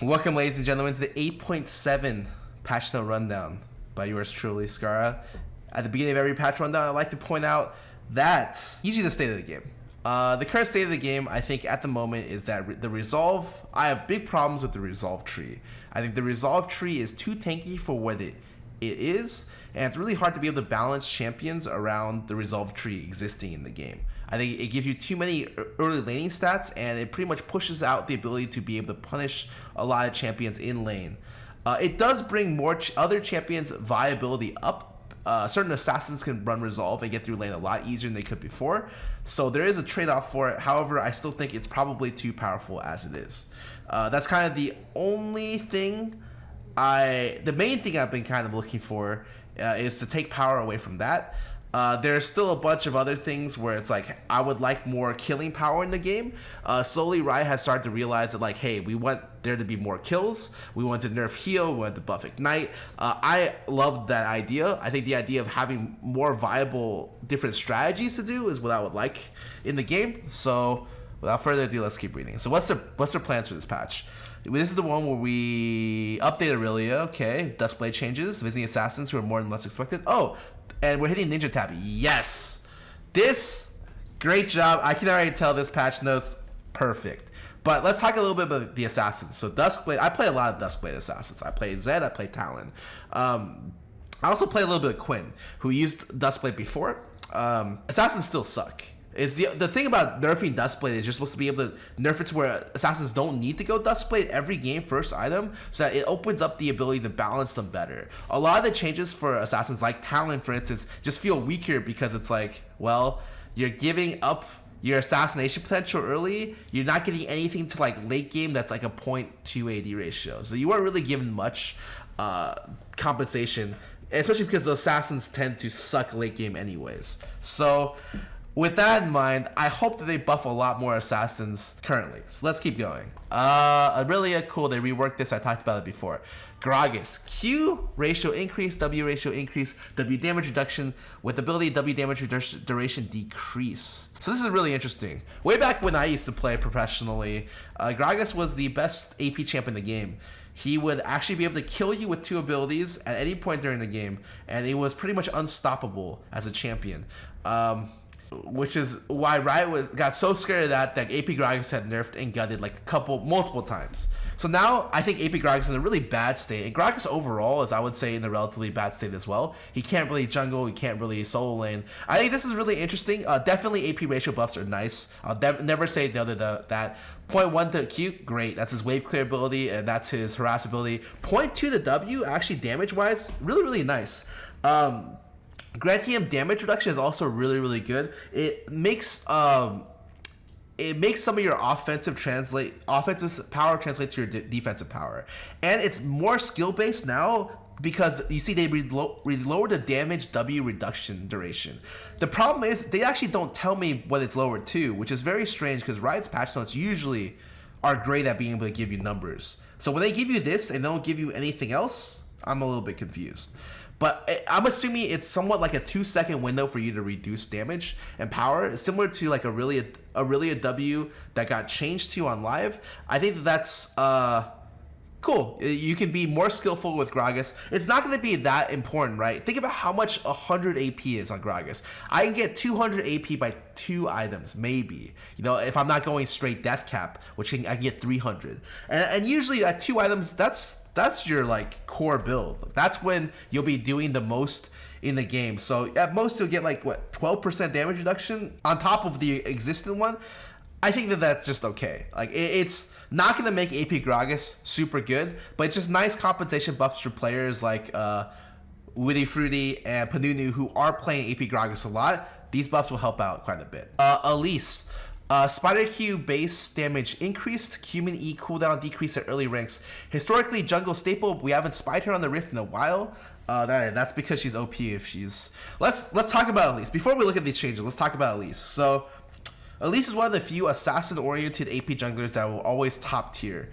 Welcome, ladies and gentlemen, to the 8.7 patch note rundown by yours truly, Scarra. At the beginning of every patch rundown, I'd like to point out that usually the state of the game. The current state of the game, I think, at the moment is that the resolve. I have big problems with the resolve tree. I think the resolve tree is too tanky for what it is, and it's really hard to be able to balance champions around the resolve tree existing in the game. I think it gives you too many early laning stats, and it pretty much pushes out the ability to be able to punish a lot of champions in lane. It does bring more other champions' viability up. Certain assassins can run resolve and get through lane a lot easier than they could before, so there is a trade-off for it. However, I still think it's probably too powerful as it is. That's kind of the only thing the main thing I've been kind of looking for is to take power away from that. There's still a bunch of other things where it's like I would like more killing power in the game. Slowly Riot has started to realize that, like, hey, we want there to be more kills, we want to nerf heal, we want to buff ignite. I love that idea. I think the idea of having more viable different strategies to do is what I would like in the game. So without further ado, let's keep reading. So what's their plans for this patch? This is the one where we update Aurelia. Okay, Duskblade changes, visiting assassins who are more than less expected. Oh, and we're hitting Ninja Tab. Yes, this, great job. I can already tell this patch notes perfect. But let's talk a little bit about the assassins. So Duskblade, I play a lot of Duskblade assassins. I play Zed, I play Talon. I also play a little bit of Quinn, who used Duskblade before. Assassins still suck. It's the thing about nerfing Duskblade is you're supposed to be able to nerf it to where assassins don't need to go Duskblade every game first item, so that it opens up the ability to balance them better. A lot of the changes for assassins like Talon, for instance, just feel weaker because it's like, well, you're giving up your assassination potential early, you're not getting anything to like late game that's like a 0.2 AD ratio. So you weren't really given much compensation, especially because the assassins tend to suck late game anyways. So with that in mind, I hope that they buff a lot more assassins currently. So let's keep going. Really cool, they reworked this, I talked about it before. Gragas, Q ratio increase, W ratio increase, W damage reduction with ability W damage duration decrease. So this is really interesting. Way back when I used to play professionally, Gragas was the best AP champ in the game. He would actually be able to kill you with 2 abilities at any point during the game, and it was pretty much unstoppable as a champion. Which is why Riot got so scared of that AP Gragas had nerfed and gutted like multiple times. So now I think AP Gragas is in a really bad state, and Gragas overall is, I would say, in a relatively bad state as well. He can't really jungle, he can't really solo lane. I think this is really interesting. Definitely AP ratio buffs are nice. I'll never say no to that. 0.1 to Q, great. That's his wave clear ability, and that's his harass ability. 0.2 to W, actually damage wise, really, really nice. Granting him damage reduction is also really, really good. It makes some of your offensive power translate to your defensive power, and it's more skill based now because you see they lowered the damage W reduction duration. The problem is they actually don't tell me what it's lowered to, which is very strange because Riot's patch notes usually are great at being able to give you numbers. So when they give you this and don't give you anything else, I'm a little bit confused. But I'm assuming it's somewhat like a 2-second window for you to reduce damage and power, similar to like Aurelia W that got changed to on live. I think that's cool. You can be more skillful with Gragas. It's not going to be that important, right? Think about how much 100 AP is on Gragas. I can get 200 AP by 2 items, maybe. You know, if I'm not going straight death cap, which I can get 300. And usually at 2 items, that's your like core build. That's when you'll be doing the most in the game. So at most you'll get like what, 12% damage reduction on top of the existing one. I think that's just okay. Like it's not gonna make AP Gragas super good, but it's just nice compensation buffs for players like Witty Fruity and Panunu who are playing AP Gragas a lot. These buffs will help out quite a bit. Elise. Spider Q base damage increased, Cumin E cooldown decreased at early ranks. Historically jungle staple, we haven't spied her on the Rift in a while. That's because she's OP if she's... Let's talk about Elise. Before we look at these changes, let's talk about Elise. So, Elise is one of the few assassin-oriented AP junglers that was always top tier.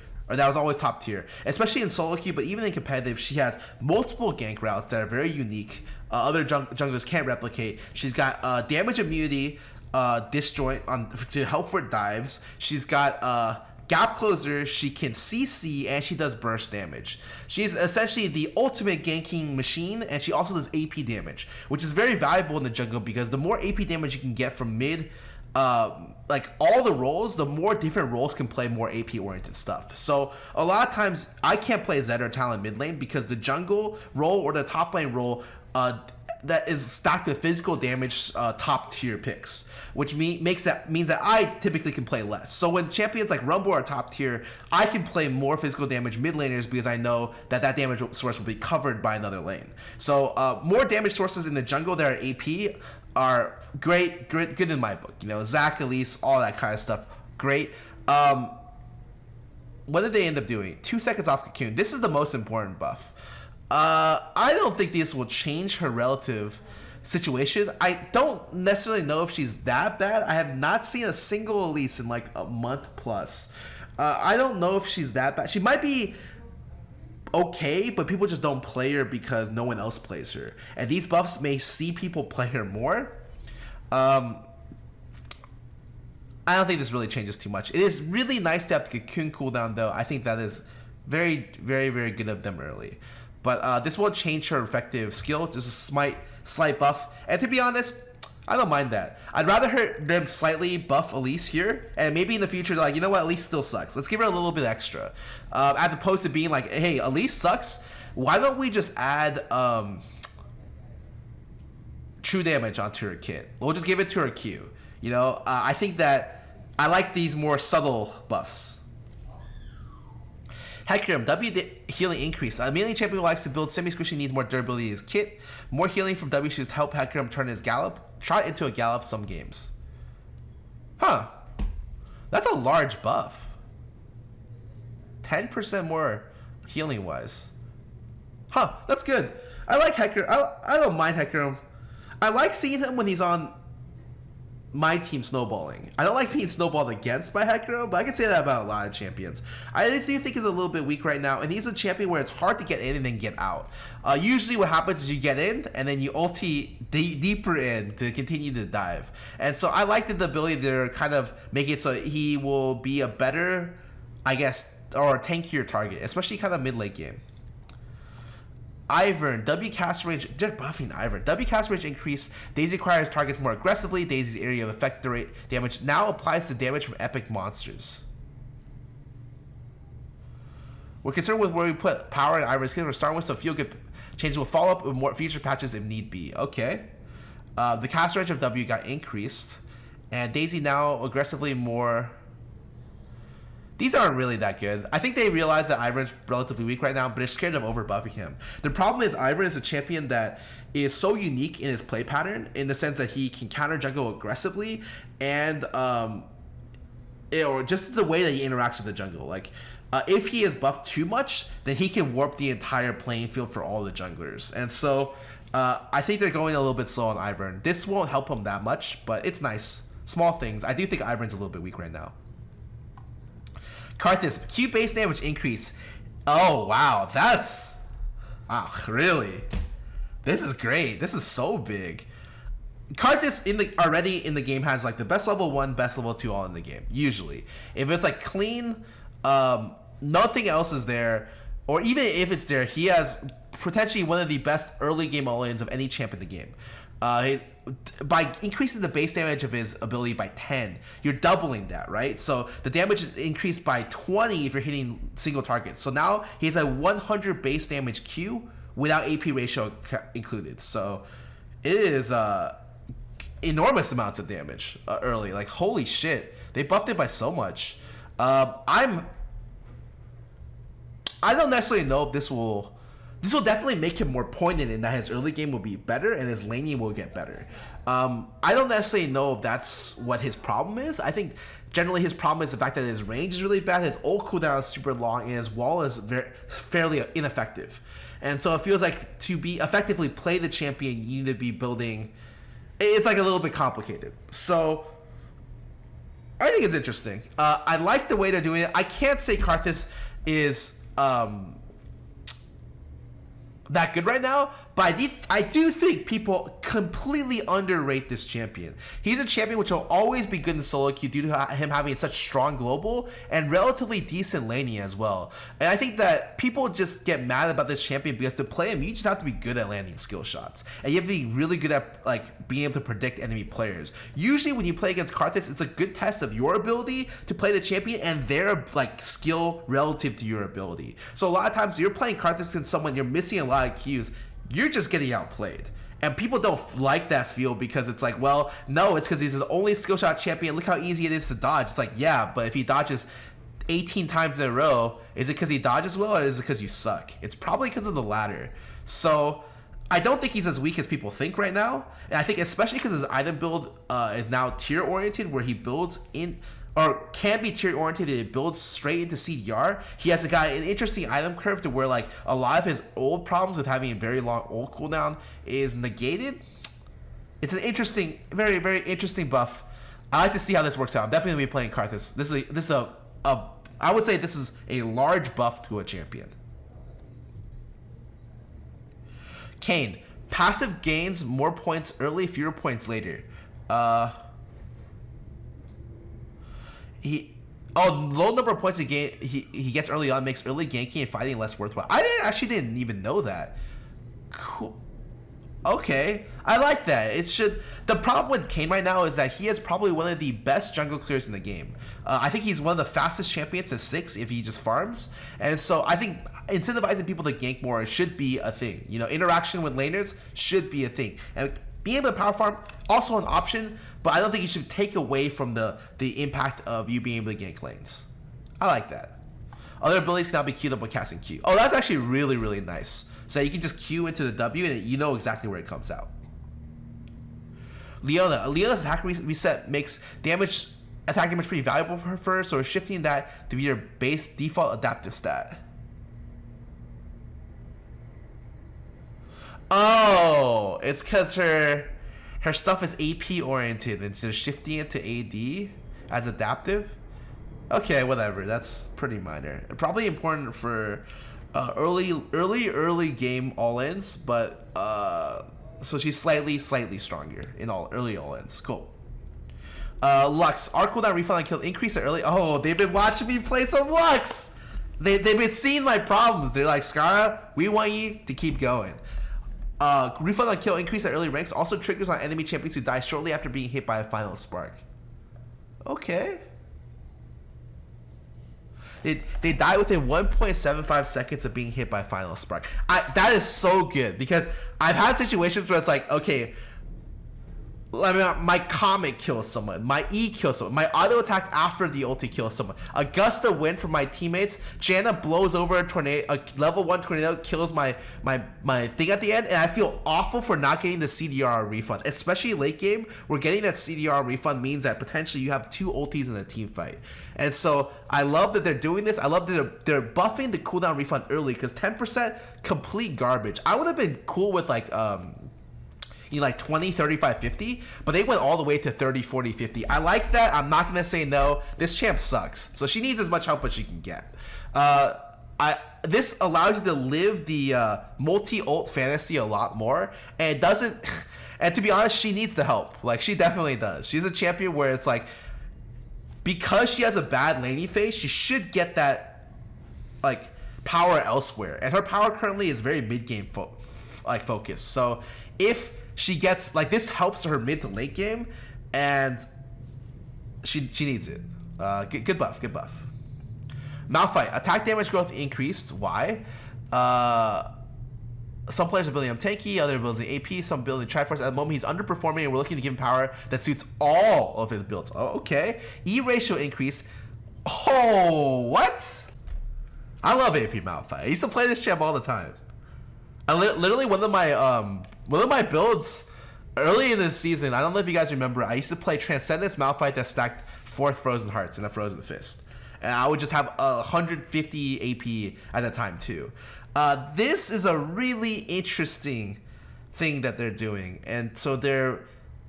Especially in solo queue, but even in competitive, she has multiple gank routes that are very unique. Other junglers can't replicate. She's got damage immunity, disjoint to help for dives. She's got gap closer, she can CC, and she does burst damage. She's essentially the ultimate ganking machine, and she also does AP damage, which is very valuable in the jungle because the more AP damage you can get from mid, like all the roles, the more different roles can play more AP oriented stuff. So a lot of times I can't play Zed or Talon mid lane because the jungle role or the top lane role that is stacked with physical damage top tier picks, which means that I typically can play less. So when champions like Rumble are top tier, I can play more physical damage mid laners because I know that damage source will be covered by another lane. So more damage sources in the jungle that are AP are great, good in my book. You know, Zac, Elise, all that kind of stuff, great. What did they end up doing? 2 seconds off Cocoon. This is the most important buff. I don't think this will change her relative situation. I don't necessarily know if she's that bad. I have not seen a single Elise in like a month plus. I don't know if she's that bad. She might be okay, but people just don't play her because no one else plays her. And these buffs may see people play her more. I don't think this really changes too much. It is really nice to have the Cocoon cooldown, though. I think that is very, very, very good of them early. But this won't change her effective skill, just a slight buff. And to be honest, I don't mind that. I'd rather them slightly buff Elise here, and maybe in the future they're like, you know what, Elise still sucks. Let's give her a little bit extra. As opposed to being like, hey, Elise sucks. Why don't we just add true damage onto her kit? We'll just give it to her Q. You know, I think that I like these more subtle buffs. Hecarim, W healing increase. A melee champion who likes to build semi-squishy needs more durability in his kit. More healing from W should help Hecarim turn his Gallop shot into a Gallop some games. Huh. That's a large buff. 10% more healing wise. Huh, that's good. I like Hecarim. I don't mind Hecarim. I like seeing him when he's on my team snowballing. I don't like being snowballed against by Hecarim, but I can say that about a lot of champions. I do think he's a little bit weak right now, and he's a champion where it's hard to get in and then get out. Usually what happens is you get in, and then you ulti deeper in to continue to dive. And so I like the ability to kind of make it so he will be a better, I guess, or a tankier target, especially kind of mid-late game. Ivern, W cast range, they're buffing Ivern. W cast range increase. Daisy acquires targets more aggressively. Daisy's area of effect rate damage now applies to damage from epic monsters. We're concerned with where we put power in Ivern's kit. We're starting with some feel good changes. Will follow up with more future patches if need be. Okay. The cast range of W got increased. And Daisy now aggressively more. These aren't really that good. I think they realize that Ivern's relatively weak right now, but they're scared of overbuffing him. The problem is Ivern is a champion that is so unique in his play pattern in the sense that he can counter jungle aggressively and or just the way that he interacts with the jungle. Like if he is buffed too much, then he can warp the entire playing field for all the junglers. And so I think they're going a little bit slow on Ivern. This won't help him that much, but it's nice. Small things. I do think Ivern's a little bit weak right now. Karthus, Q base damage increase. Oh, wow. That's... Wow, really? This is great. This is so big. Karthus already in the game has like the best level 1, best level 2 all in the game. Usually. If it's like clean, nothing else is there. Or even if it's there, he has potentially one of the best early game all-ins of any champ in the game. By increasing the base damage of his ability by 10, you're doubling that, right? So the damage is increased by 20 if you're hitting single targets. So now he has a 100 base damage Q without AP ratio included. So it is enormous amounts of damage early. Like, holy shit. They buffed it by so much. I don't necessarily know if this will definitely make him more pointed in that his early game will be better and his laning will get better. I don't necessarily know if that's what his problem is. I think generally his problem is the fact that his range is really bad, his ult cooldown is super long, and his wall is fairly ineffective. And so it feels like to be effectively play the champion, you need to be building... It's like a little bit complicated. So I think it's interesting. I like the way they're doing it. I can't say Karthus is... that good right now, but I do think people completely underrate this champion. He's a champion which will always be good in solo queue due to him having such strong global and relatively decent laning as well. And I think that people just get mad about this champion because to play him, you just have to be good at landing skill shots. And you have to be really good at like being able to predict enemy players. Usually when you play against Karthus, it's a good test of your ability to play the champion and their like skill relative to your ability. So a lot of times you're playing Karthus against someone, you're missing a lot of cues, you're just getting outplayed. And people don't like that feel because it's like, well, no, it's because he's the only skill shot champion. Look how easy it is to dodge. It's like, yeah, but if he dodges 18 times in a row, is it because he dodges well or is it because you suck? It's probably because of the latter. So I don't think he's as weak as people think right now. And I think especially because his item build is now tier oriented, where he builds in, or can be tier oriented, and it builds straight into CDR. He has got an interesting item curve to where like a lot of his old problems with having a very long ult cooldown is negated. It's an interesting, very, very interesting buff. I like to see how this works out. I'm definitely gonna be playing Karthus. This is a I would say this is a large buff to a champion. Kayn, passive gains more points early, fewer points later. Low number of points he gets early on makes early ganking and fighting less worthwhile. I didn't even know that. Cool. Okay, I like that. The problem with Kayn right now is that he is probably one of the best jungle clears in the game. I think he's one of the fastest champions to 6 if he just farms. And so I think incentivizing people to gank more should be a thing. You know, interaction with laners should be a thing. And being able to power farm, also an option, but I don't think you should take away from the impact of you being able to gank lanes. I like that. Other abilities can now be queued up with casting Q. Oh, that's actually really, really nice. So you can just Q into the W and you know exactly where it comes out. Leona's attack reset makes attack damage pretty valuable for her, so we're shifting that to be your base default adaptive stat. Oh, it's because her stuff is AP oriented instead of shifting it to AD as adaptive. Okay, whatever. That's pretty minor. Probably important for early game all-ins, but so she's slightly stronger in early all-ins. Cool. Lux, our cooldown refund on kill increase early. Oh, they've been watching me play some Lux. They've been seeing my problems. They're like, Scarra, we want you to keep going. Refund on kill increase at early ranks also triggers on enemy champions who die shortly after being hit by a final spark. Okay. They die within 1.75 seconds of being hit by a final spark. That is so good because I've had situations where it's like, okay, my Comet kills someone, my E kills someone, my auto attack after the ulti kills someone, a gust of wind from my teammates, Janna blows over a tornado, a level 1 tornado kills my thing at the end, and I feel awful for not getting the CDR refund, especially late game, where getting that CDR refund means that potentially you have 2 ultis in a team fight. And so I love that they're doing this. I love that they're buffing the cooldown refund early because 10% complete garbage. I would have been cool with like like 20, 35, 50, but they went all the way to 30, 40, 50. I like that. I'm not gonna say no. This champ sucks, so she needs as much help as she can get. This allows you to live the multi-ult fantasy a lot more, and it doesn't. And to be honest, she needs the help. Like, she definitely does. She's a champion where it's like, because she has a bad laning phase, she should get that like power elsewhere, and her power currently is very mid-game focused. So if she gets like this, helps her mid to late game, and she needs it. Good buff. Malphite, attack damage growth increased. Why? Some players are building him tanky, other building AP, some building Triforce. At the moment, he's underperforming, and we're looking to give him power that suits all of his builds. Oh, okay. E ratio increase. Oh, what? I love AP Malphite. I used to play this champ all the time. I literally one of my builds early in this season, I don't know if you guys remember, I used to play Transcendence Malphite that stacked 4 Frozen Hearts and a Frozen Fist. And I would just have 150 AP at that time too. This is a really interesting thing that they're doing. And so they're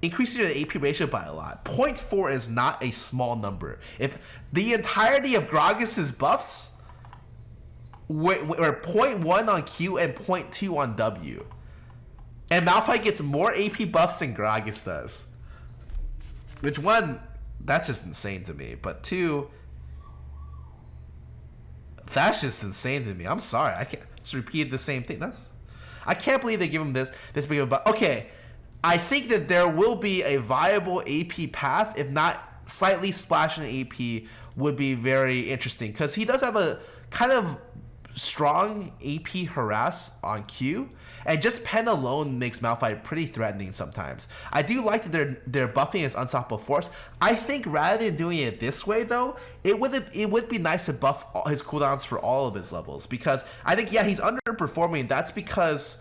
increasing the AP ratio by a lot. 0.4 is not a small number. If the entirety of Gragas's buffs were 0.1 on Q and 0.2 on W. And Malphite gets more AP buffs than Gragas does. Which one, that's just insane to me. But two, that's just insane to me. I'm sorry, I can't just repeat the same thing. I can't believe they give him this big of a buff. Okay, I think that there will be a viable AP path, if not slightly splashing AP would be very interesting, because he does have a kind of strong AP harass on Q, and just Pen alone makes Malphite pretty threatening sometimes. I do like that they're buffing his Unstoppable Force. I think rather than doing it this way though, it would be nice to buff his cooldowns for all of his levels, because I think, yeah, he's underperforming. That's because,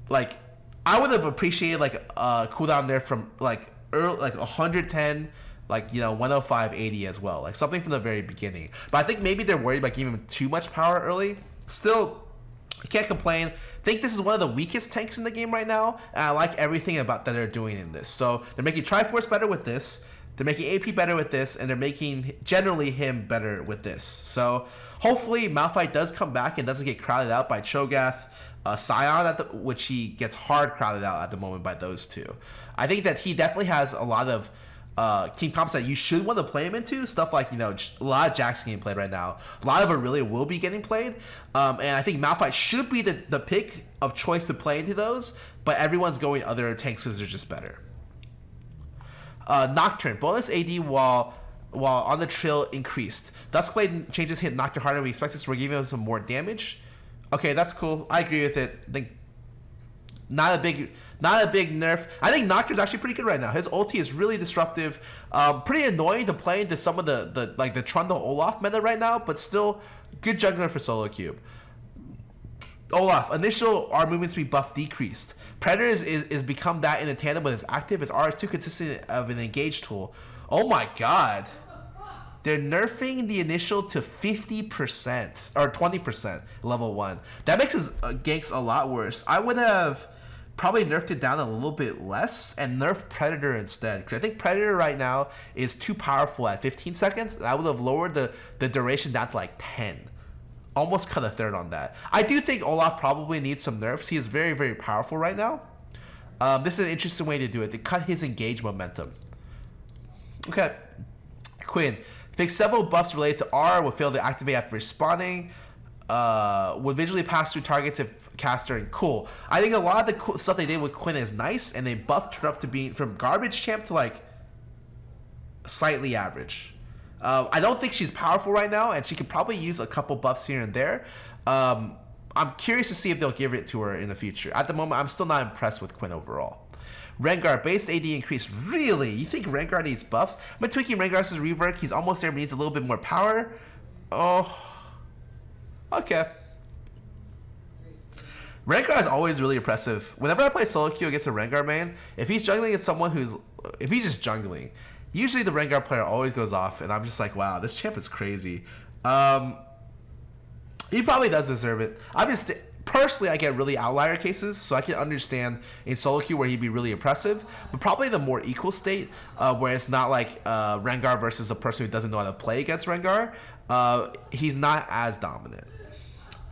like, I would have appreciated like a cooldown there from like early, like 110, like, you know, 105, 80 as well, like something from the very beginning. But I think maybe they're worried about giving him too much power early. Still, you can't complain. I think this is one of the weakest tanks in the game right now, and I like everything about that they're doing in this. So they're making Triforce better with this, they're making AP better with this, and they're making generally him better with this. So hopefully Malphite does come back and doesn't get crowded out by Cho'Gath, Scion, which he gets hard crowded out at the moment by those two. I think that he definitely has a lot of team comps that you should want to play him into. Stuff like, you know, a lot of Jack's getting played right now. A lot of it really will be getting played. And I think Malphite should be the pick of choice to play into those, but everyone's going other tanks because they're just better. Nocturne. Bonus AD while on the trail increased. Duskblade changes hit Nocturne harder. We expect this to give him some more damage. Okay, that's cool. I agree with it. I think not a big nerf. I think Nocturne's actually pretty good right now. His ulti is really disruptive. Pretty annoying to play into some of the like the Trundle Olaf meta right now, but still good juggler for solo cube. Olaf, initial R movement speed buff decreased. Predator is become that in a tandem with his active. His R is too consistent of an engage tool. Oh my god. They're nerfing the initial to 50% or 20% level 1. That makes his ganks a lot worse. I would have probably nerfed it down a little bit less and nerf Predator instead, because I think Predator right now is too powerful at 15 seconds. I would have lowered the duration down to like 10. Almost cut a third on that. I do think Olaf probably needs some nerfs. He is very, very powerful right now. This is an interesting way to do it, to cut his engage momentum. Okay. Quinn. Fix several buffs related to R, will fail to activate after respawning. Would visually pass through targets if cast during cool. I think a lot of the cool stuff they did with Quinn is nice, and they buffed her up to being from garbage champ to like slightly average. I don't think she's powerful right now, and she could probably use a couple buffs here and there. I'm curious to see if they'll give it to her in the future. At the moment, I'm still not impressed with Quinn overall. Rengar, base AD increase. Really? You think Rengar needs buffs? I've been tweaking Rengar's rework. He's almost there, but needs a little bit more power. Oh. Okay. Rengar is always really impressive. Whenever I play solo queue against a Rengar main, if he's jungling against someone if he's just jungling, usually the Rengar player always goes off, and I'm just like, wow, this champ is crazy. He probably does deserve it. Personally, I get really outlier cases, so I can understand in solo queue where he'd be really impressive, but probably the more equal state, where it's not like Rengar versus a person who doesn't know how to play against Rengar, he's not as dominant.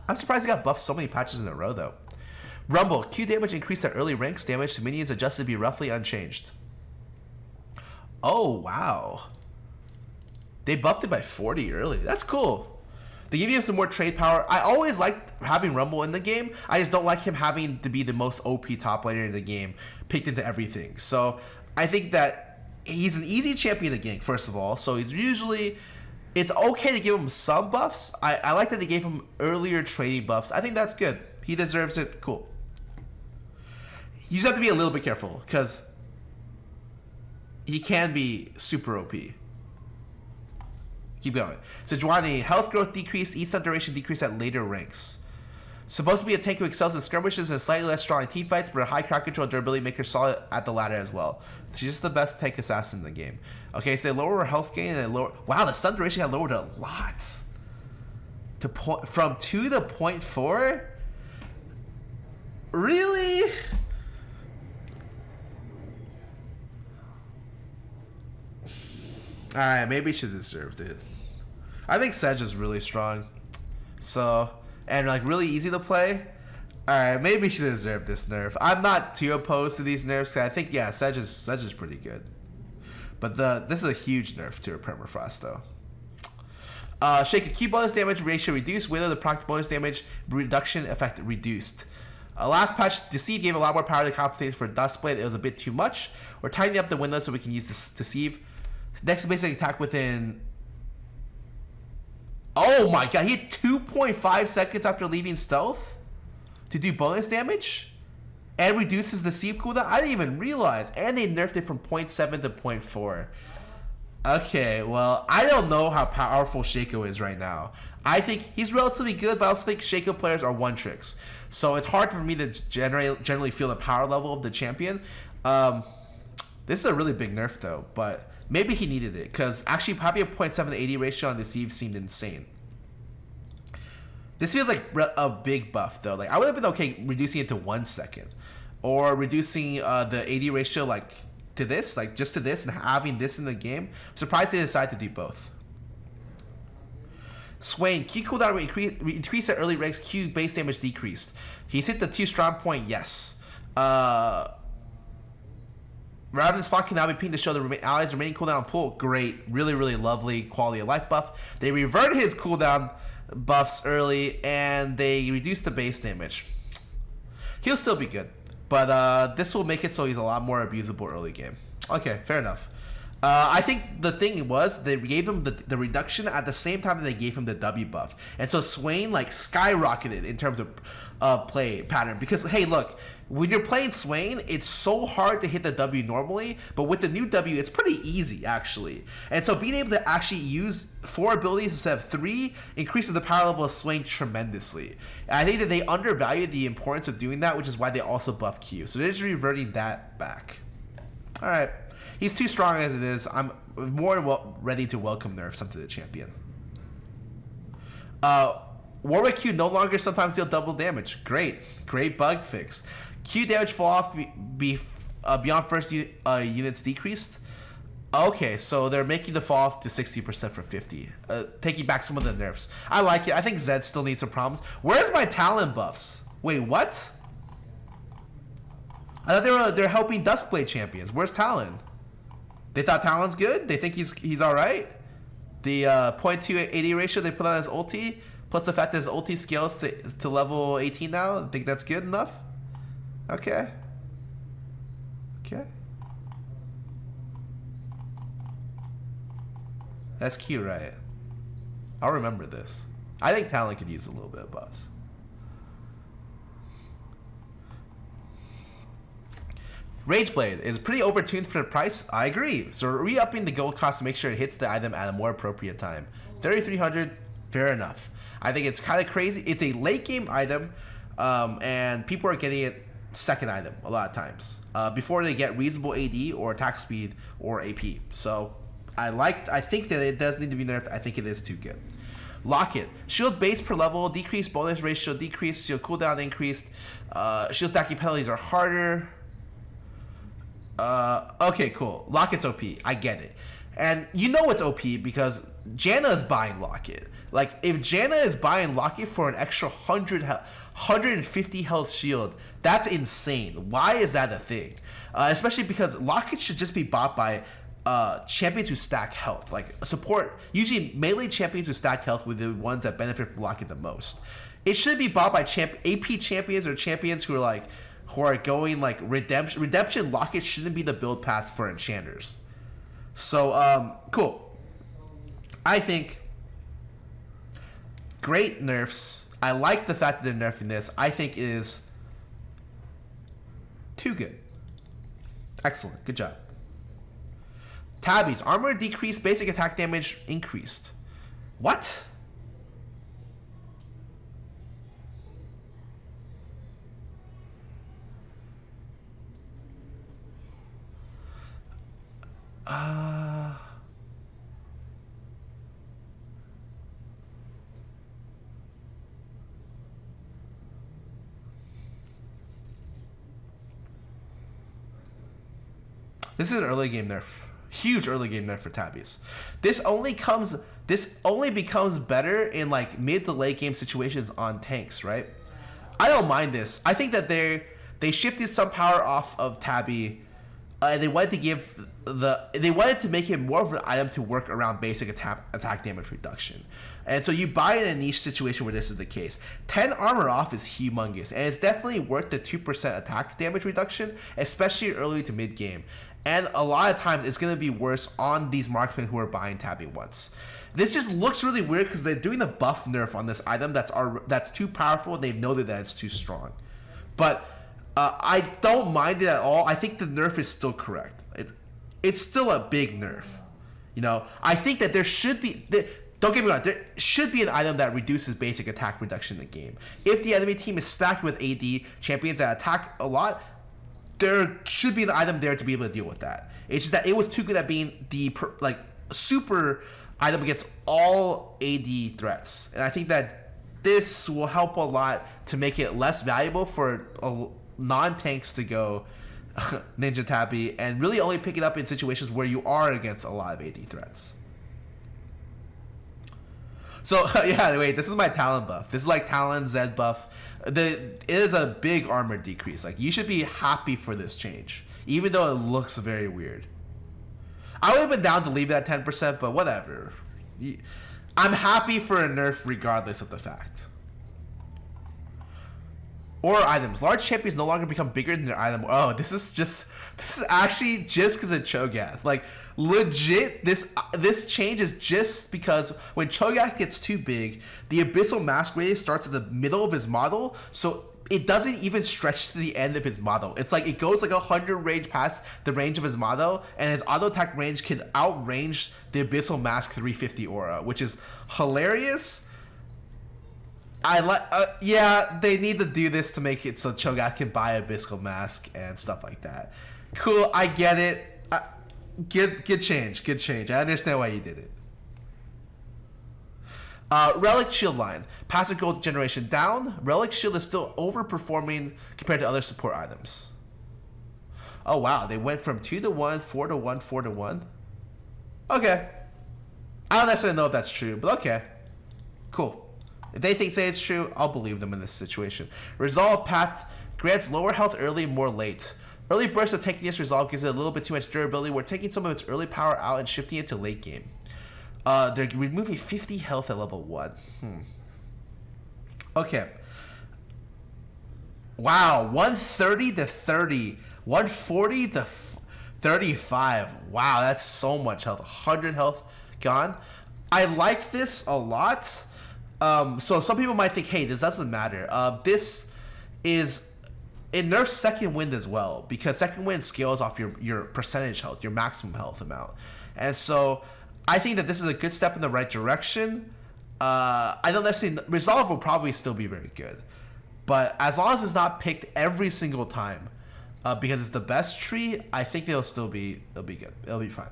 I'm surprised he got buffed so many patches in a row, though. Rumble, Q damage increased at early ranks, damage to minions adjusted to be roughly unchanged. Oh, wow. They buffed it by 40 early. That's cool. They give you some more trade power. I always liked having Rumble in the game. I just don't like him having to be the most OP top laner in the game, picked into everything. So I think that he's an easy champion to gank, first of all. So he's usually... It's okay to give him some buffs. I like that they gave him earlier trading buffs. I think that's good. He deserves it. Cool. You just have to be a little bit careful, because he can be super OP. Keep going. So Sejuani, health growth decreased, E-stun duration decreased at later ranks. Supposed to be a tank who excels in skirmishes and slightly less strong in team fights, but a high crowd control durability make her solid at the ladder as well. She's just the best tank assassin in the game. Okay, so they lower her health gain and they lower... Wow, the stun duration got lowered a lot. From 2 to 0.4? Really? Alright, maybe she deserved it. I think Sedge is really strong. So, and like really easy to play. Alright, maybe she deserved this nerf. I'm not too opposed to these nerfs. I think, yeah, Sedge is pretty good. But this is a huge nerf to her Permafrost, though. Shake a Q bonus damage ratio reduced. Wither the proc bonus damage reduction effect reduced. Last patch, Deceive gave a lot more power to compensate for Dustblade. It was a bit too much. We're tightening up the window so we can use this Deceive. Next basic attack within... Oh my god, he had 2.5 seconds after leaving stealth to do bonus damage? And reduces the Deceive cooldown? I didn't even realize. And they nerfed it from 0.7 to 0.4. Okay, well, I don't know how powerful Shaco is right now. I think he's relatively good, but I also think Shaco players are one tricks. So it's hard for me to generally feel the power level of the champion. This is a really big nerf, though, but maybe he needed it, because actually having a 0.7 to 80 ratio on Deceive seemed insane. This feels like a big buff, though. Like, I would have been okay reducing it to 1 second. Or reducing the 80 ratio, like, to this, like just to this, and having this in the game. I'm surprised they decided to do both. Swain, Q cooldown increased at early ranks, Q base damage decreased. He's hit the 2 strong point, yes. Rather than spot can now be pinged to show the allies remaining cooldown pool. Great, really, really lovely quality of life buff. They reverted his cooldown buffs early, and they reduced the base damage. He'll still be good. But this will make it so he's a lot more abusable early game. Okay, fair enough. I think the thing was they gave him the reduction at the same time that they gave him the W buff. And so Swain like skyrocketed in terms of play pattern. Because, hey, look, when you're playing Swain, it's so hard to hit the W normally. But with the new W, it's pretty easy, actually. And so being able to actually use 4 abilities instead of 3 increases the power level of Swain tremendously. And I think that they undervalued the importance of doing that, which is why they also buff Q. So they're just reverting that back. All right. He's too strong as it is. I'm more ready to welcome nerfs onto the champion. Warwick Q no longer sometimes deal double damage. Great bug fix. Q damage fall off beyond first units decreased. Okay, so they're making the fall off to 60% from 50, taking back some of the nerfs. I like it. I think Zed still needs some problems. Where's my Talon buffs? Wait, what? I thought they're helping Duskblade champions. Where's Talon? They thought Talon's good? They think he's alright? The 0.280 ratio they put on his ulti, plus the fact that his ulti scales to level 18 now, I think that's good enough? Okay. Okay. That's cute, right? I'll remember this. I think Talon could use a little bit of buffs. Rageblade is pretty overtuned for the price. I agree. So re-upping the gold cost to make sure it hits the item at a more appropriate time. 3,300, fair enough. I think it's kind of crazy. It's a late game item, and people are getting it second item a lot of times before they get reasonable AD or attack speed or AP. So I think that it does need to be nerfed. I think it is too good. Locket. Shield base per level, decreased bonus ratio, decreased shield cooldown increased. Shield stacking penalties are harder. Okay, cool. Locket's OP. I get it. And you know it's OP because Janna is buying Locket. Like, if Janna is buying Locket for an extra 150 health shield, that's insane. Why is that a thing? Especially because Locket should just be bought by champions who stack health. Like, support, usually melee champions who stack health were the ones that benefit from Locket the most. It should be bought by AP champions or champions who are going like redemption. Redemption Locket shouldn't be the build path for enchanters. So cool. I think great nerfs. I like the fact that they're nerfing this. I think it is too good. Excellent. Good job. Tabbies. Armor decreased. Basic attack damage increased. What? This is an early game nerf. Huge early game nerf for Tabbies. This only becomes better in like mid to late game situations on tanks, right? I don't mind this. I think that they shifted some power off of Tabby, and they wanted to make it more of an item to work around basic attack damage reduction. And so you buy in a niche situation where this is the case. 10 armor off is humongous, and it's definitely worth the 2% attack damage reduction, especially early to mid game. And a lot of times it's going to be worse on these marksmen who are buying Tabby once. This just looks really weird because they're doing a buff nerf on this item that's too powerful, and they've noted that it's too strong. But I don't mind it at all. I think the nerf is still correct. It's still a big nerf. You know, I think that there should be... Don't get me wrong, there should be an item that reduces basic attack reduction in the game. If the enemy team is stacked with AD champions that attack a lot, there should be an item there to be able to deal with that. It's just that it was too good at being the super item against all AD threats. And I think that this will help a lot to make it less valuable for non-tanks to go Ninja Tabby and really only pick it up in situations where you are against a lot of AD threats. So yeah, wait, this is my Talon buff. This is like Talon Zed buff. It is a big armor decrease. Like, you should be happy for this change, even though it looks very weird. I would have been down to leave that 10%, but whatever. I'm happy for a nerf regardless of the fact. Or items. Large champions no longer become bigger than their item. Oh, this is actually just because of Cho'Gath. Like, legit, this change is just because when Cho'Gath gets too big, the Abyssal Mask radius starts at the middle of his model, so it doesn't even stretch to the end of his model. It's like it goes like 100 range past the range of his model, and his auto attack range can outrange the Abyssal Mask 350 aura, which is hilarious. Yeah, they need to do this to make it so Cho'Gath can buy Abyssal Mask and stuff like that. Cool, I get it. Good change. I understand why you did it. Relic Shield line. Passive gold generation down. Relic Shield is still overperforming compared to other support items. Oh wow, they went from 2 to 1, 4 to 1, 4 to 1. Okay. I don't necessarily know if that's true, but okay. Cool. If they say it's true, I'll believe them in this situation. Resolve Path grants lower health early, more late. Early burst of taking this resolve gives it a little bit too much durability. We're taking some of its early power out and shifting it to late game. They're removing 50 health at level 1. Okay. Wow, 130 to 30. 140 to 35. Wow, that's so much health. 100 health gone. I like this a lot. So some people might think, hey, this doesn't matter. This is... It nerfs Second Wind as well, because Second Wind scales off your percentage health, your maximum health amount. And so I think that this is a good step in the right direction. I don't necessarily... Resolve will probably still be very good. But as long as it's not picked every single time, because it's the best tree, I think it'll be good. It'll be fine.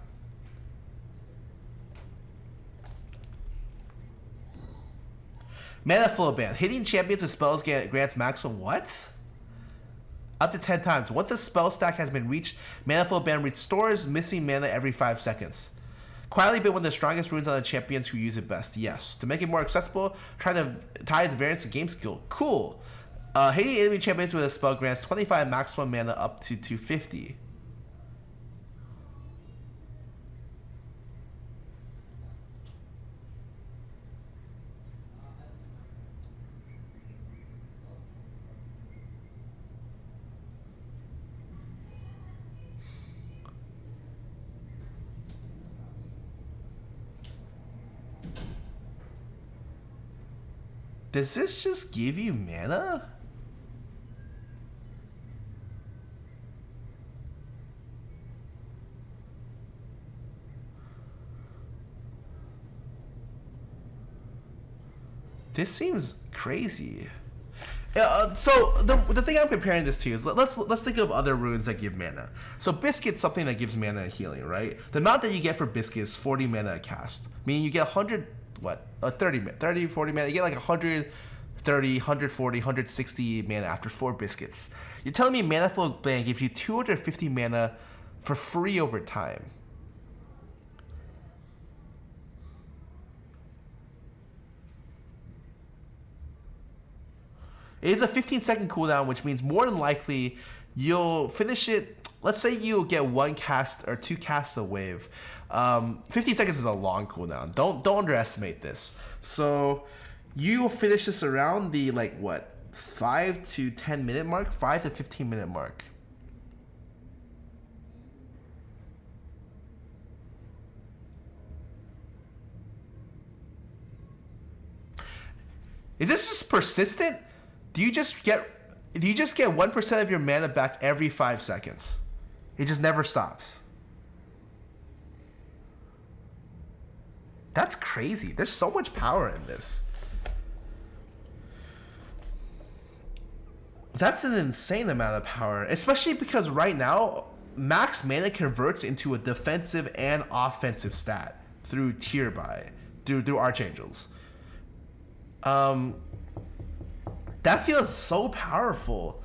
Mana Flow Ban. Hitting champions with spells grants maximum what? Up to 10 times. Once a spell stack has been reached, Mana Flow Ban restores missing mana every 5 seconds. Quietly been one of the strongest runes on the champions who use it best. Yes. To make it more accessible, trying to tie its variance to game skill. Cool. Hitting enemy champions with a spell grants 25 maximum mana up to 250. Does this just give you mana? This seems crazy. So the thing I'm comparing this to is let's think of other runes that give mana. So Biscuit's something that gives mana and healing, right? The amount that you get for Biscuit is 40 mana a cast, meaning you get 100. What? 30, 40 mana. You get like 130, 140, 160 mana after 4 biscuits. You're telling me Mana Flow Ban gives you 250 mana for free over time. It is a 15-second cooldown, which means more than likely you'll finish it. Let's say you'll get 1 cast or 2 casts a wave. 15 seconds is a long cooldown. Don't underestimate this. So you finish this around the 5 to 10 minute mark, 5 to 15 minute mark. Is this just persistent? Do you just get 1% of your mana back every 5 seconds? It just never stops. That's crazy. There's so much power in this. That's an insane amount of power, especially because right now max mana converts into a defensive and offensive stat through tier buy, through archangels. That feels so powerful.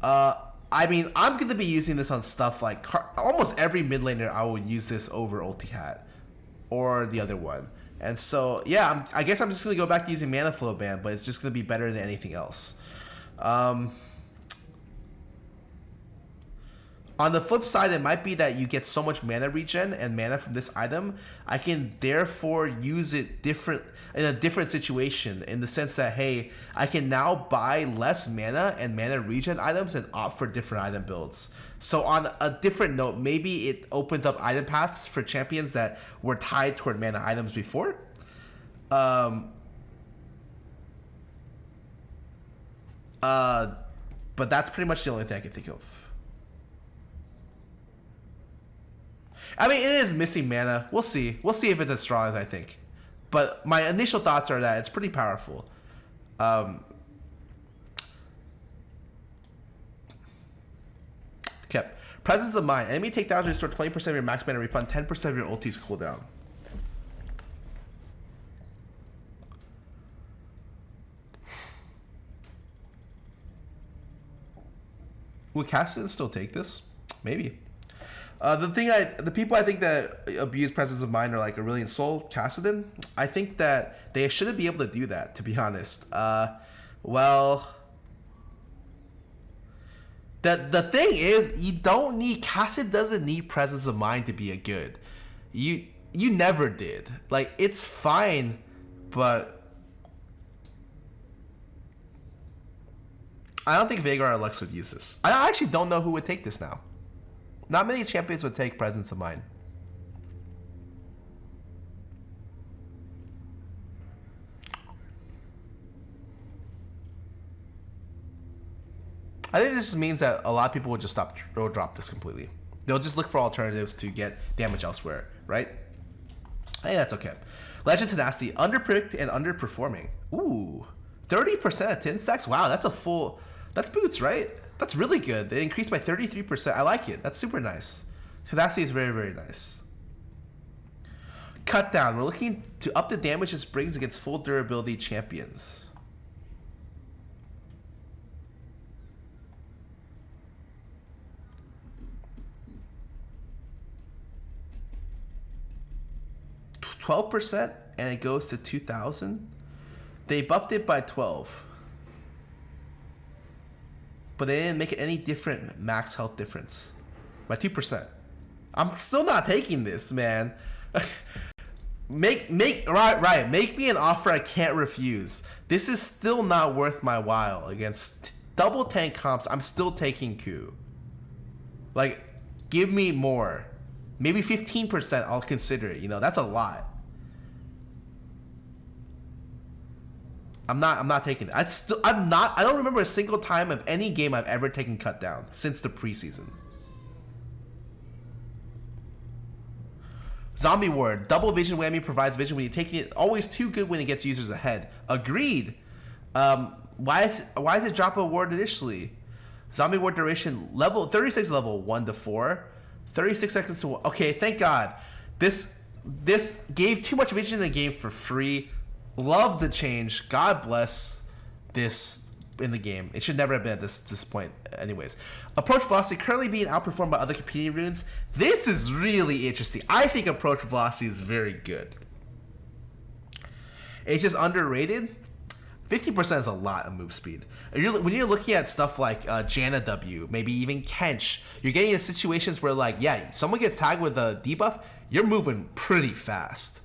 I mean, I'm gonna be using this on stuff like almost every mid laner. I will use this over ulti hat or the other one, and so yeah, I guess I'm just gonna go back to using mana flow ban, but it's just gonna be better than anything else. On the flip side, it might be that you get so much mana regen and mana from this item, I can therefore use it in a different situation, in the sense that, hey, I can now buy less mana and mana regen items and opt for different item builds. So on a different note, maybe it opens up item paths for champions that were tied toward mana items before. But that's pretty much the only thing I can think of. I mean, it is missing mana. We'll see. We'll see if it's as strong as I think. But my initial thoughts are that it's pretty powerful. Okay. Presence of Mind. Enemy takedowns restore 20% of your max mana, refund 10% of your ulti's cooldown. Will Cassidy still take this? Maybe. The people I think that abuse Presence of Mind are like Aurelion Sol, Cassidon. I think that they shouldn't be able to do that, to be honest. Well, the thing is, you don't need, Cassid doesn't need Presence of Mind to be a good. You never did. Like, it's fine, but I don't think Veigar or Lux would use this. I actually don't know who would take this now. Not many champions would take Presence of Mind. I think this just means that a lot of people would just drop this completely. They'll just look for alternatives to get damage elsewhere, right? Hey, that's okay. Legend Tenacity, underpicked and underperforming. Ooh, 30% of 10 stacks. Wow, that's boots, right? That's really good. They increased by 33%. I like it. That's super nice. Tenacity is very, very nice. Cut down. We're looking to up the damage this brings against full durability champions. %, and it goes to 2,000. They buffed it by 12. But they didn't make it any different max health difference by 2%. I'm still not taking this, man. Make me an offer I can't refuse. This is still not worth my while against double tank comps. I'm still taking Q. Like, give me more. Maybe 15%. I'll consider it. You know, that's a lot. I'm not taking it. I don't remember a single time of any game I've ever taken cut down since the preseason. Zombie Ward. Double vision whammy provides vision when you're taking it. Always too good when it gets users ahead. Agreed. Why is it drop a ward initially? Zombie Ward duration level 36 level 1 to 4. 36 seconds to 1. Okay, thank God. This gave too much vision in the game for free. Love the change. God bless this in the game. It should never have been at this point anyways. Approach velocity currently being outperformed by other competing runes. This is really interesting. I think approach velocity is very good. It's just underrated. 50% is a lot of move speed. When you're looking at stuff like Janna W, maybe even Kench, you're getting in situations where, like, yeah, someone gets tagged with a debuff, you're moving pretty fast.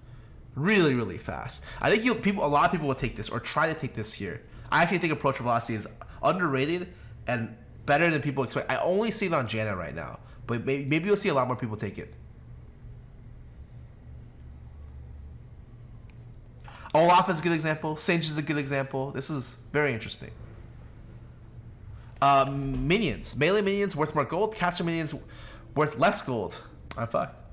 Really, really fast. I think a lot of people will take this or try to take this here. I actually think approach velocity is underrated and better than people expect. I only see it on Janna right now, but maybe you'll see a lot more people take it. Olaf is a good example. Singe is a good example. This is very interesting. Minions. Melee minions worth more gold. Caster minions worth less gold. I'm fucked.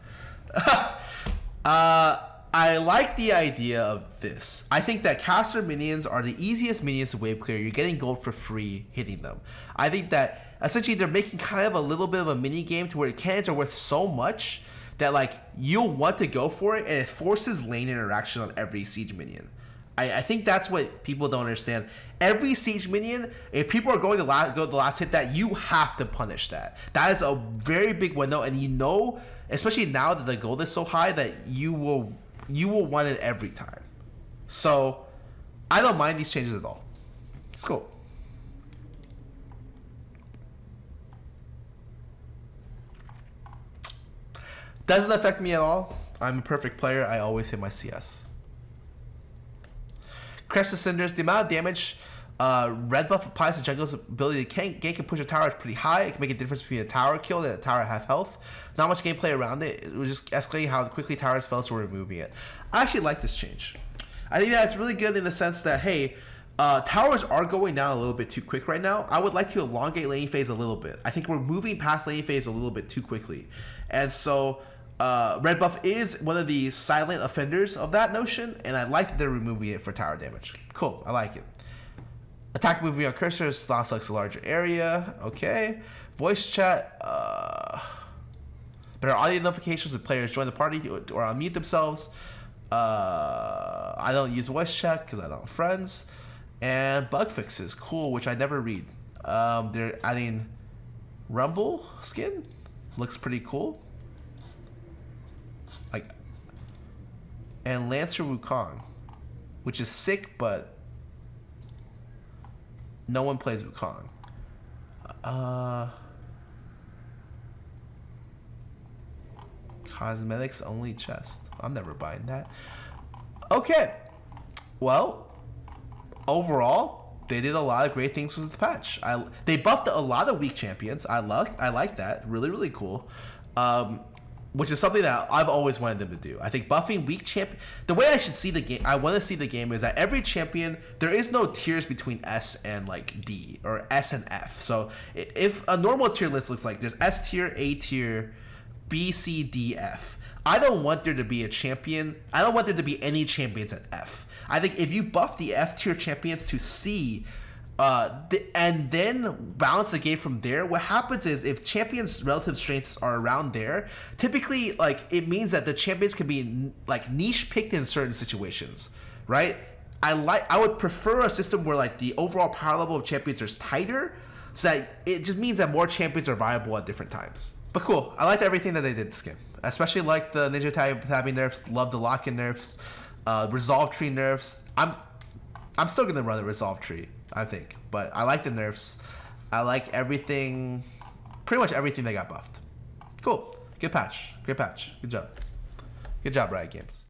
I like the idea of this. I think that caster minions are the easiest minions to wave clear. You're getting gold for free hitting them. I think that essentially they're making kind of a little bit of a mini game to where cannons are worth so much that, like, you'll want to go for it, and it forces lane interaction on every siege minion. I think that's what people don't understand. Every siege minion, if people are going to go the last hit that, you have to punish that. That is a very big window, and you know, especially now that the gold is so high, that you will want it every time. So I don't mind these changes at all. It's cool. Doesn't affect me at all. I'm a perfect player. I always hit my CS. Crest of Cinders. The amount of damage red buff applies to jungle's ability to gank and push a tower is pretty high. It can make a difference between a tower kill and a tower half health. Not much gameplay around it. It was just escalating how quickly towers fell, so we're removing it. I actually like this change. I think that it's really good in the sense that, hey, towers are going down a little bit too quick right now. I would like to elongate laning phase a little bit. I think we're moving past laning phase a little bit too quickly. And so red buff is one of the silent offenders of that notion, and I like that they're removing it for tower damage. Cool, I like it. Attack moving on cursor selects a larger area. Okay. Voice chat. Better audio notifications when players join the party or unmute themselves. I don't use voice chat because I don't have friends. And bug fixes. Cool, which I never read. They're adding Rumble skin. Looks pretty cool. Like, and Lancer Wukong, which is sick, but no one plays Wukong. Cosmetics only chest. I'm never buying that. Okay. Well, overall, they did a lot of great things with the patch. They buffed a lot of weak champions. I like that. Really, really cool. Which is something that I've always wanted them to do. I think buffing weak champion, the way I should see the game, I want to see the game is that every champion, there is no tiers between S and like D or S and F. So if a normal tier list looks like there's S tier, A tier, B, C, D, F. I don't want there to be a champion. I don't want there to be any champions at F. I think if you buff the F tier champions to C, and then balance the game from there, what happens is if champions' relative strengths are around there, typically, like, it means that the champions can be like niche picked in certain situations, right? I would prefer a system where, like, the overall power level of champions is tighter, so that it just means that more champions are viable at different times. But cool, I liked everything that they did this game. Especially like the ninja tabbing nerfs, love the lock-in nerfs, resolve tree nerfs. I'm still gonna run a resolve tree, I think, but I like the nerfs. I like everything, pretty much everything that got buffed. Cool, good patch, great patch, good job, Riot Games.